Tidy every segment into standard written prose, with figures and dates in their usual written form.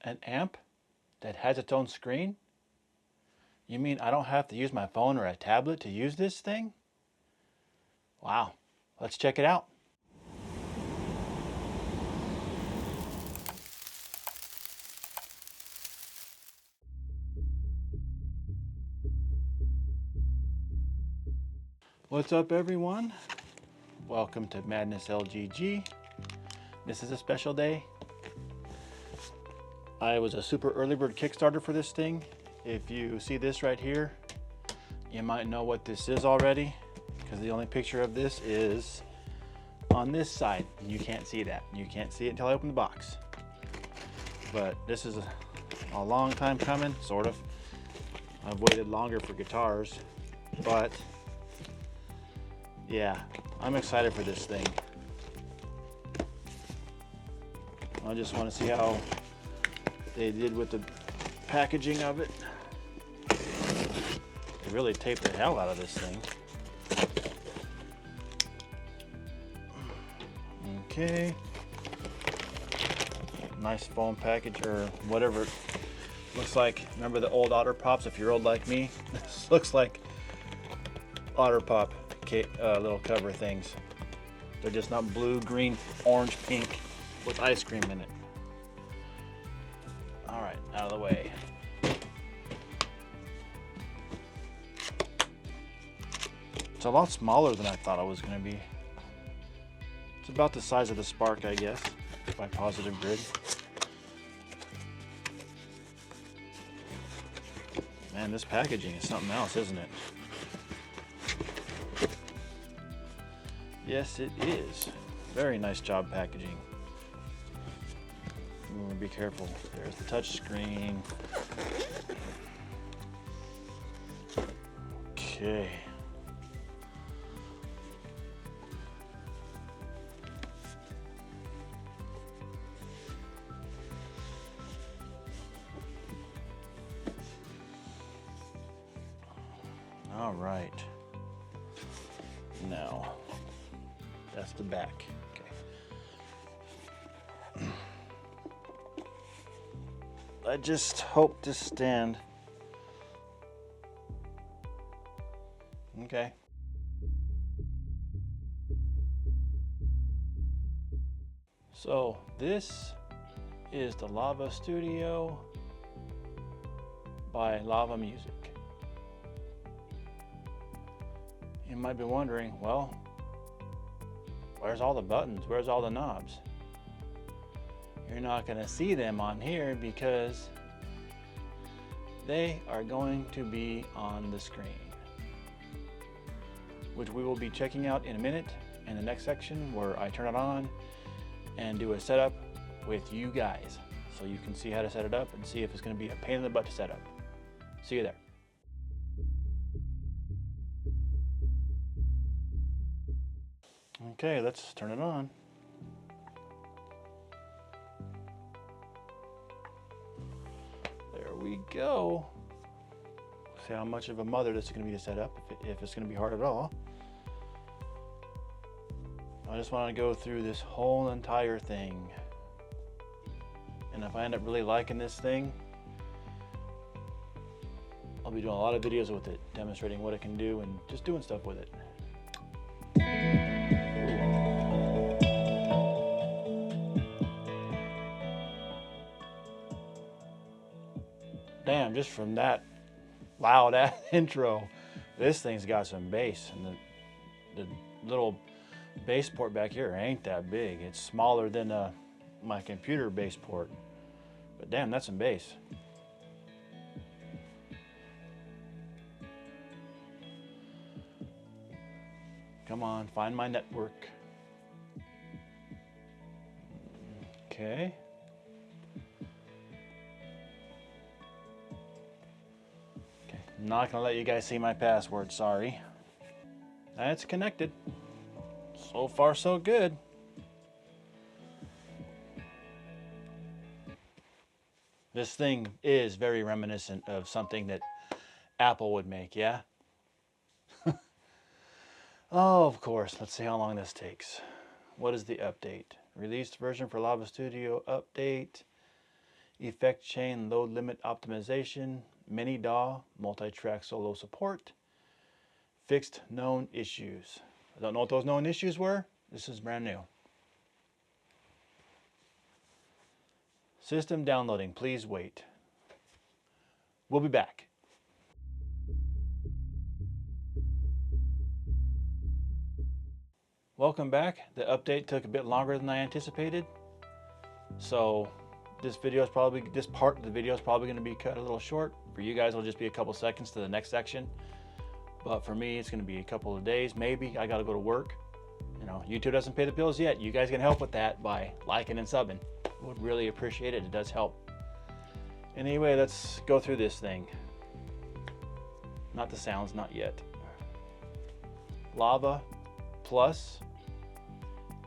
An amp that has its own screen? You mean I don't have to use my phone or a tablet to use this thing? Wow, let's check it out. What's up, everyone? Welcome to Madness LGG. This is a special day. I was a super early bird Kickstarter for this thing. If you see this right here, you might know what this is already, because the only picture of this is on this side. You can't see that. You can't see it until I open the box. But this is a long time coming, sort of. I've waited longer for guitars, but yeah, I'm excited for this thing. I just want to see how they did with the packaging of it. They really taped the hell out of this thing. Okay. Nice foam package, or whatever it looks like. Remember the old Otter Pops? If you're old like me, this looks like Otter Pop little cover things. They're just not blue, green, orange, pink with ice cream in it. All right, out of the way. It's a lot smaller than I thought it was going to be. It's about the size of the Spark, I guess, by Positive Grid. Man, this packaging is something else, isn't it? Yes, it is. Very nice job packaging. Be careful. There's the touch screen. Okay. All right. Now, that's the back. Okay. I just hope to stand. Okay. So this is the Lava Studio by Lava Music. You might be wondering, well, where's all the buttons? Where's all the knobs? You're not going to see them on here because they are going to be on the screen, which we will be checking out in a minute in the next section where I turn it on and do a setup with you guys, so you can see how to set it up and see if it's going to be a pain in the butt to set up. See you there. Okay, let's turn it on. There we go. See how much of a mother this is going to be to set up, if it's going to be hard at all. I just want to go through this whole entire thing. And if I end up really liking this thing, I'll be doing a lot of videos with it, demonstrating what it can do and just doing stuff with it. Damn, just from that loud ass intro, this thing's got some bass, and the little bass port back here ain't that big. It's smaller than my computer bass port, but damn, that's some bass. Come on, find my network. Okay. I'm not gonna let you guys see my password, sorry. That's connected. So far, so good. This thing is very reminiscent of something that Apple would make, yeah? Oh, of course. Let's see how long this takes. What is the update? Released version for Lava Studio update. effect chain load limit optimization, mini DAW, multi-track solo support, fixed known issues. I don't know what those known issues were. This is brand new. System downloading, please wait. We'll be back. Welcome back. The update took a bit longer than I anticipated. So this part of the video is probably going to be cut a little short. For you guys, it'll just be a couple seconds to the next section. But for me, it's going to be a couple of days, maybe. I got to go to work. You know, YouTube doesn't pay the bills yet. You guys can help with that by liking and subbing. Would really appreciate it. It does help. Anyway, let's go through this thing. Not the sounds, not yet. Lava Plus.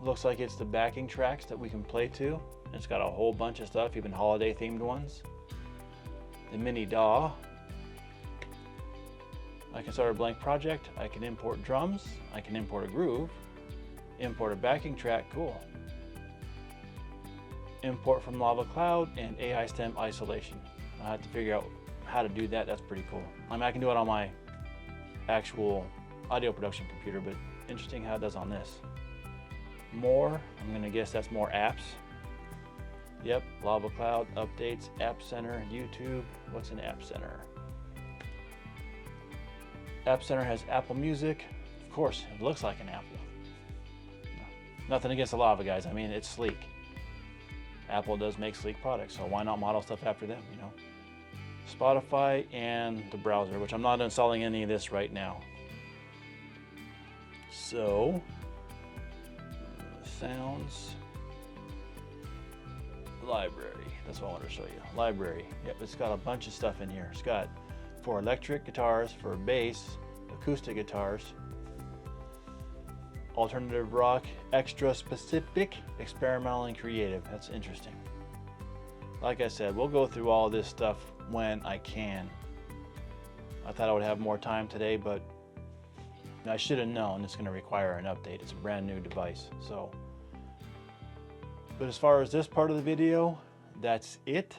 Looks like it's the backing tracks that we can play to. It's got a whole bunch of stuff, even holiday themed ones. The mini DAW. I can start a blank project. I can import drums. I can import a groove. Import a backing track, cool. Import from Lava Cloud and AI stem isolation. I have to figure out how to do that. That's pretty cool. I mean, I can do it on my actual audio production computer, but interesting how it does on this. More, I'm gonna guess that's more apps. Yep, Lava Cloud, updates, App Center, YouTube. What's in App Center? App Center has Apple Music. Of course, it looks like an Apple. Nothing against the Lava guys. I mean, it's sleek. Apple does make sleek products, so why not model stuff after them, you know? Spotify and the browser, which I'm not installing any of this right now. So, sounds, library. That's what I want to show you. Library. Yep, it's got a bunch of stuff in here. It's got for electric guitars, for bass, acoustic guitars, alternative rock, extra specific, experimental, and creative. That's interesting. Like I said, we'll go through all this stuff when I can. I thought I would have more time today, but I should have known it's going to require an update. It's a brand new device. So, but as far as this part of the video, that's it.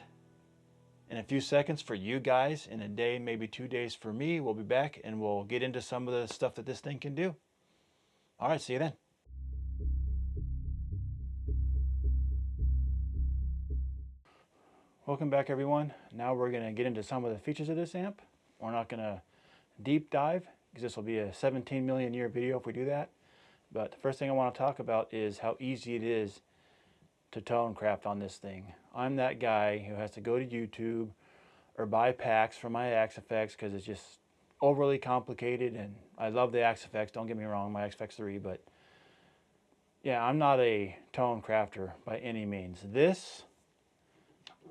In a few seconds for you guys, in a day, maybe 2 days for me, we'll be back and we'll get into some of the stuff that this thing can do. All right, see you then. Welcome back, everyone. Now we're going to get into some of the features of this amp. We're not going to deep dive because this will be a 17 million year video if we do that. But the first thing I want to talk about is how easy it is to tone craft on this thing. I'm that guy who has to go to YouTube or buy packs for my Axe-Fx because it's just overly complicated, and I love the Axe-Fx, don't get me wrong, my Axe-Fx 3, but yeah, I'm not a tone crafter by any means. This,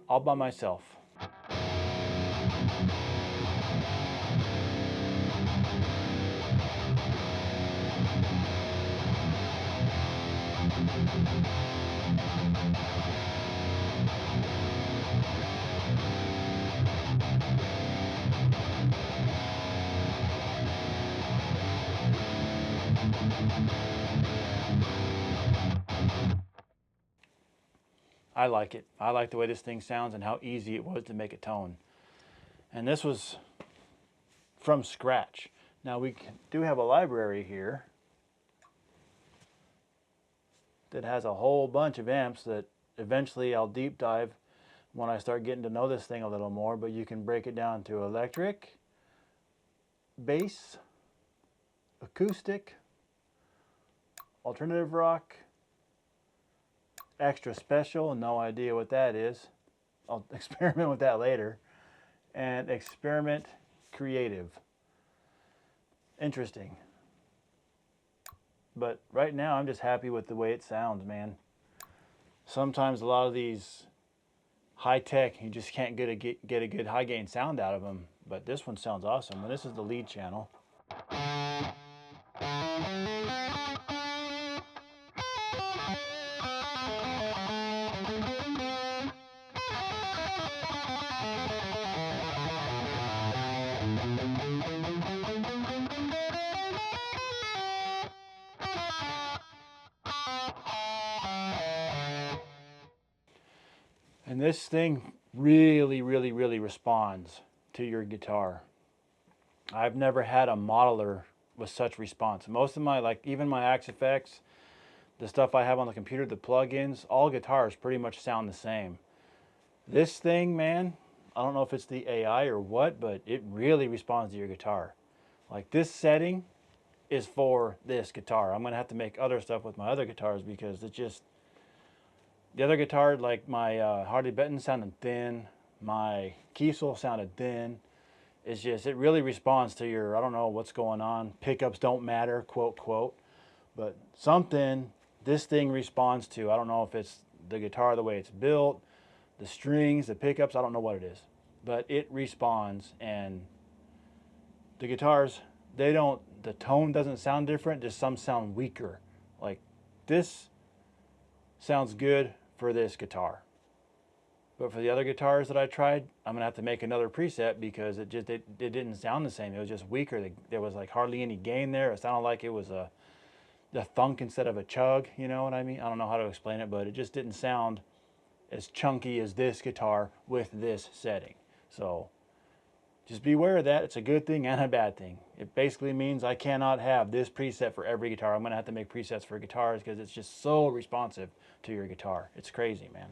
all by myself. I like it. I like the way this thing sounds and how easy it was to make a tone. And this was from scratch. Now we do have a library here that has a whole bunch of amps that eventually I'll deep dive when I start getting to know this thing a little more, but you can break it down to electric, bass, acoustic, alternative rock, extra special, no idea what that is. I'll experiment with that later. And experiment creative. Interesting. But right now I'm just happy with the way it sounds, man. Sometimes a lot of these high tech, you just can't get a good high gain sound out of them. But this one sounds awesome. And this is the lead channel. And this thing really responds to your guitar. I've never had a modeler with such response. Most of my, like even my Axe effects, the stuff I have on the computer, the plugins, all guitars pretty much sound the same. This thing, man, I don't know if it's the AI or what, but it really responds to your guitar. Like this setting is for this guitar. I'm gonna have to make other stuff with my other guitars because it's just, the other guitar, like my Harley Benton sounded thin, my Kiesel sounded thin. It's just, it really responds to your, I don't know what's going on. Pickups don't matter, quote, quote. But something this thing responds to, I don't know if it's the guitar, the way it's built, the strings, the pickups, I don't know what it is. But it responds, and the guitars, they don't, the tone doesn't sound different, just some sound weaker. Like this sounds good for this guitar. But for the other guitars that I tried, I'm gonna have to make another preset because it didn't sound the same. It was just weaker. There was like hardly any gain there. It sounded like it was a thunk instead of a chug. You know what I mean? I don't know how to explain it, but it just didn't sound as chunky as this guitar with this setting. So just be aware of that. It's a good thing and a bad thing. It basically means I cannot have this preset for every guitar. I'm gonna have to make presets for guitars because it's just so responsive to your guitar. It's crazy, man.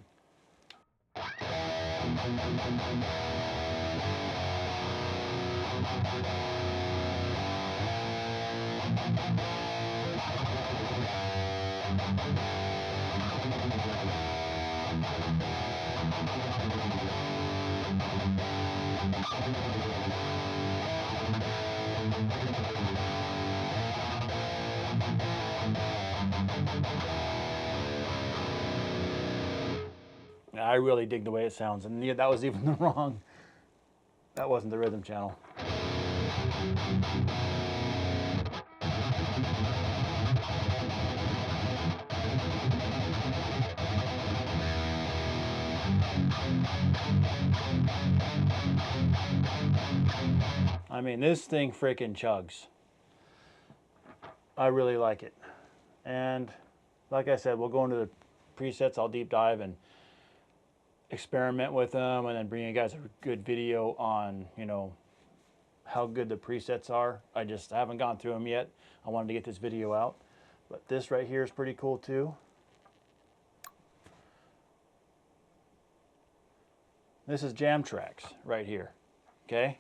I really dig the way it sounds, and that was even the wrong. That wasn't the rhythm channel. I mean, this thing freaking chugs. I really like it. And like I said, we'll go into the presets. I'll deep dive and experiment with them, and then bring you guys a good video on, you know, how good the presets are. I haven't gone through them yet. I wanted to get this video out. But this right here is pretty cool too. This is jam tracks right here. Okay?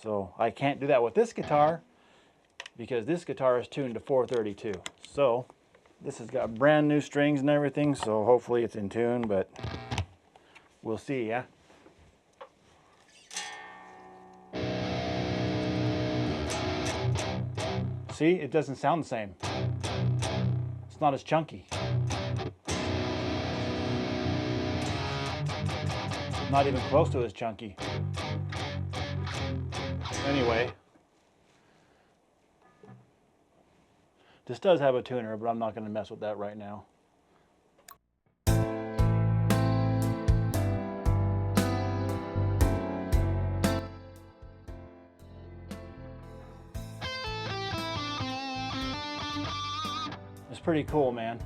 So I can't do that with this guitar because this guitar is tuned to 432. So this has got brand new strings and everything, so hopefully it's in tune, but we'll see, yeah? See, it doesn't sound the same. It's not as chunky. Not even close to as chunky. Anyway, this does have a tuner, but I'm not going to mess with that right now. It's pretty cool, man.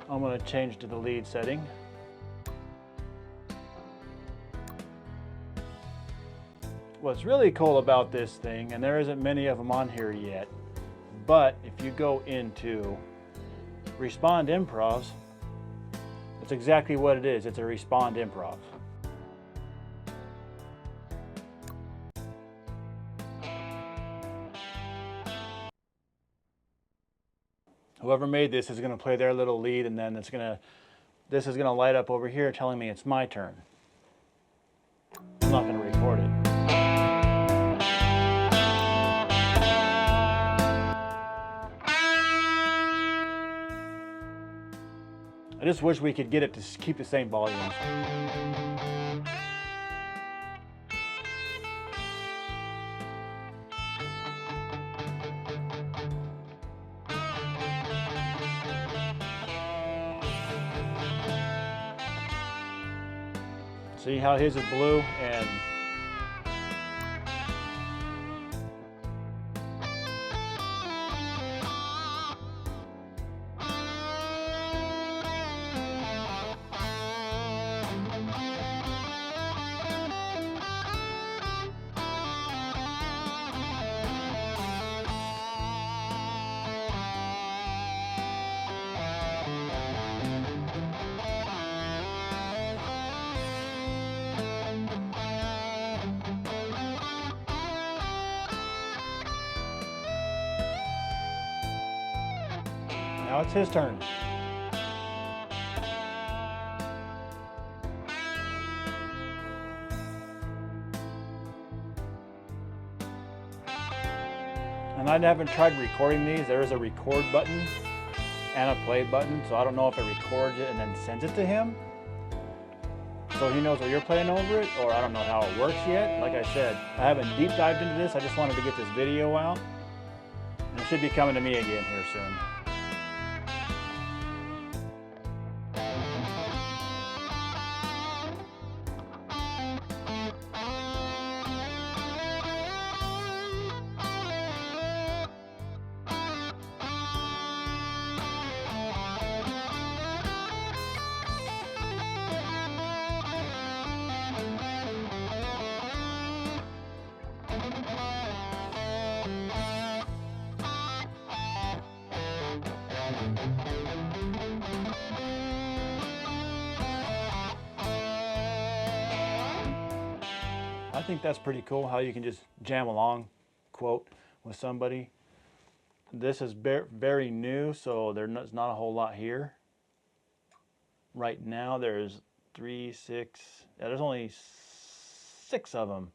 I'm going to change to the lead setting. What's really cool about this thing, and there isn't many of them on here yet, but if you go into Respond Improvs, that's exactly what it is. It's a Respond Improv. Whoever made this is going to play their little lead, and then this is going to light up over here telling me it's my turn. I'm not going to record it. I just wish we could get it to keep the same volumes. See how his is blue and Now it's his turn. And I haven't tried recording these. There is a record button and a play button, so I don't know if it records it and then sends it to him, so he knows what you're playing over it, or I don't know how it works yet. Like I said, I haven't deep dived into this. I just wanted to get this video out, and it should be coming to me again here soon. I think that's pretty cool how you can just jam along, quote, with somebody. This is very new, so there's not a whole lot here. Right now there's 3, 6, yeah, there's only 6 of them.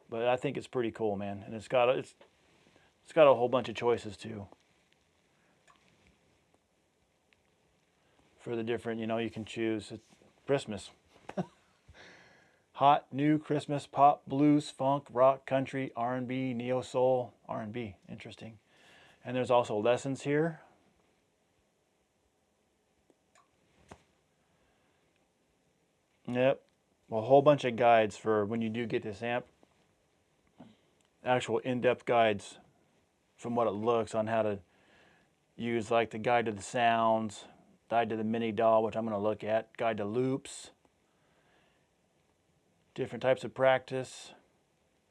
But I think it's pretty cool, man. And it's got a whole bunch of choices too. For the different, you know, you can choose Christmas. Hot, new, Christmas, pop, blues, funk, rock, country, R&B, neo-soul, R&B, interesting. And there's also lessons here. Yep, a whole bunch of guides for when you do get this amp. Actual in-depth guides from what it looks on how to use, like the guide to the sounds, guide to the mini DAW, which I'm going to look at, guide to loops, different types of practice.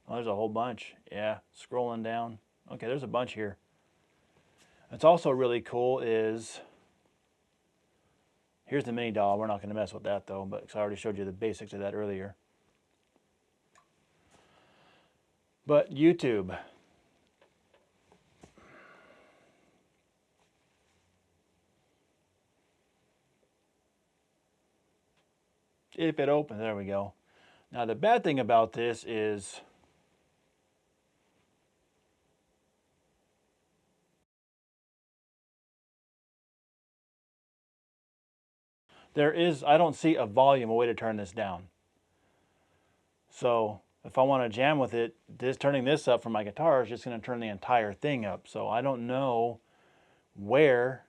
Oh, there's a whole bunch. Yeah, scrolling down. Okay, there's a bunch here. What's also really cool is, here's the mini DAW. We're not going to mess with that though, but I already showed you the basics of that earlier. But YouTube. If it opens, there we go. Now the bad thing about this is I don't see a volume, a way to turn this down. So if I want to jam with it, turning this up for my guitar is just going to turn the entire thing up. So I don't know where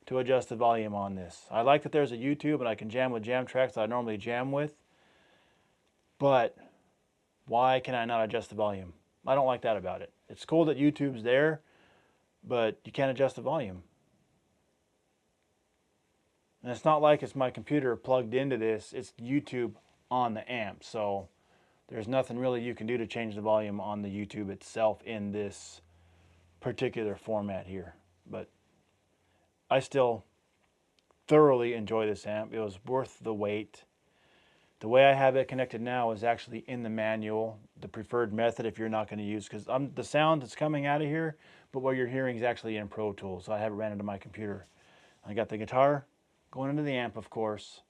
to adjust the volume on this. I like that there's a YouTube and I can jam with jam tracks that I normally jam with. But why can I not adjust the volume? I don't like that about it. It's cool that YouTube's there, but you can't adjust the volume. And it's not like it's my computer plugged into this. It's YouTube on the amp. So there's nothing really you can do to change the volume on the YouTube itself in this particular format here. But I still thoroughly enjoy this amp. It was worth the wait. The way I have it connected now is actually in the manual, the preferred method if you're not going to use, because the sound that's coming out of here, but what you're hearing is actually in Pro Tools. So I have it ran into my computer. I got the guitar going into the amp, of course,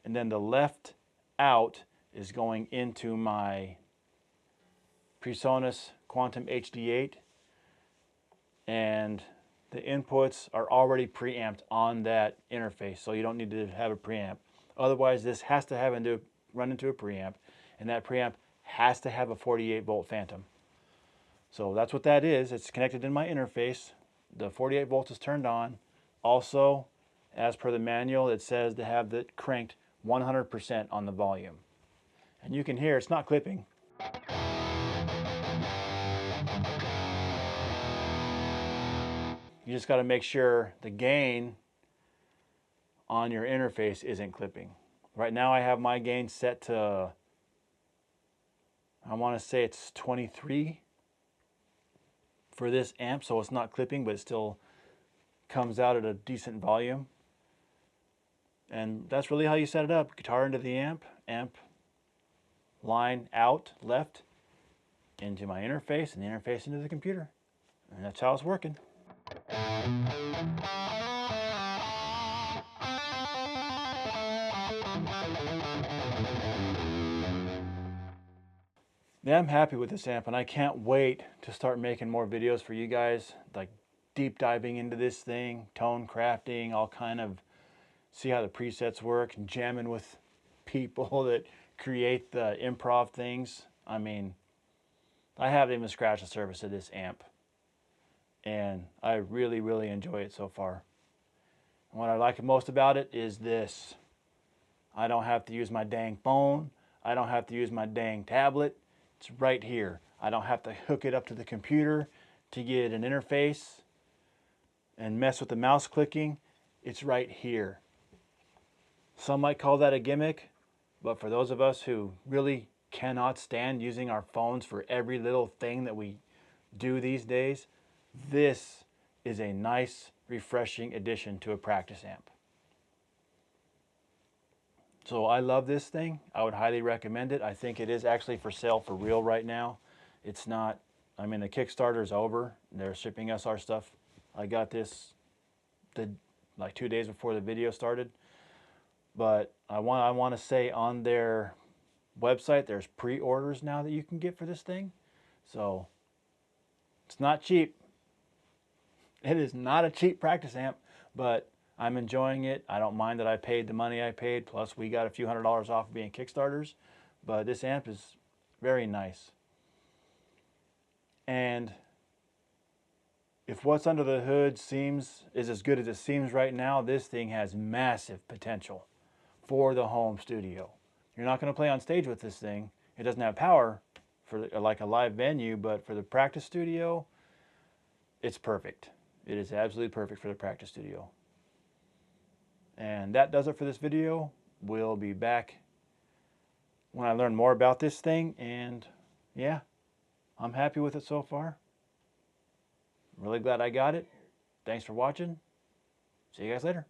and then the left out is going into my PreSonus Quantum HD8, and the inputs are already preamped on that interface, so you don't need to have a preamp. Otherwise, this has to run into a preamp, and that preamp has to have a 48-volt phantom. So that's what that is. It's connected in my interface. The 48 volts is turned on. Also, as per the manual, it says to have it cranked 100% on the volume. And you can hear it's not clipping. You just got to make sure the gain on your interface isn't clipping. Right now I have my gain set to, I want to say it's 23 for this amp, so it's not clipping, but it still comes out at a decent volume. And that's really how you set it up. Guitar into the amp, amp line out, left, into my interface, and the interface into the computer. And that's how it's working. Yeah, I'm happy with this amp, and I can't wait to start making more videos for you guys, like deep diving into this thing, tone crafting, all kind of see how the presets work, and jamming with people that create the improv things. I mean, I haven't even scratched the surface of this amp, and I really, really enjoy it so far. And what I like most about it is this. I don't have to use my dang phone. I don't have to use my dang tablet. It's right here. I don't have to hook it up to the computer to get an interface and mess with the mouse clicking. It's right here. Some might call that a gimmick, but for those of us who really cannot stand using our phones for every little thing that we do these days, this is a nice, refreshing addition to a practice amp. So I love this thing. I would highly recommend it. I think it is actually for sale for real right now. It's not, I mean, the Kickstarter is over. They're shipping us our stuff. I got this like 2 days before the video started. But I want to say on their website, there's pre-orders now that you can get for this thing. So it's not cheap. It is not a cheap practice amp, but I'm enjoying it. I don't mind that I paid the money I paid, plus we got a few $100s off of being Kickstarters. But this amp is very nice. And if what's under the hood is as good as it seems right now, this thing has massive potential for the home studio. You're not going to play on stage with this thing. It doesn't have power for like a live venue, but for the practice studio, it's perfect. It is absolutely perfect for the practice studio. And that does it for this video. We'll be back when I learn more about this thing. And yeah, I'm happy with it so far. Really glad I got it. Thanks for watching. See you guys later.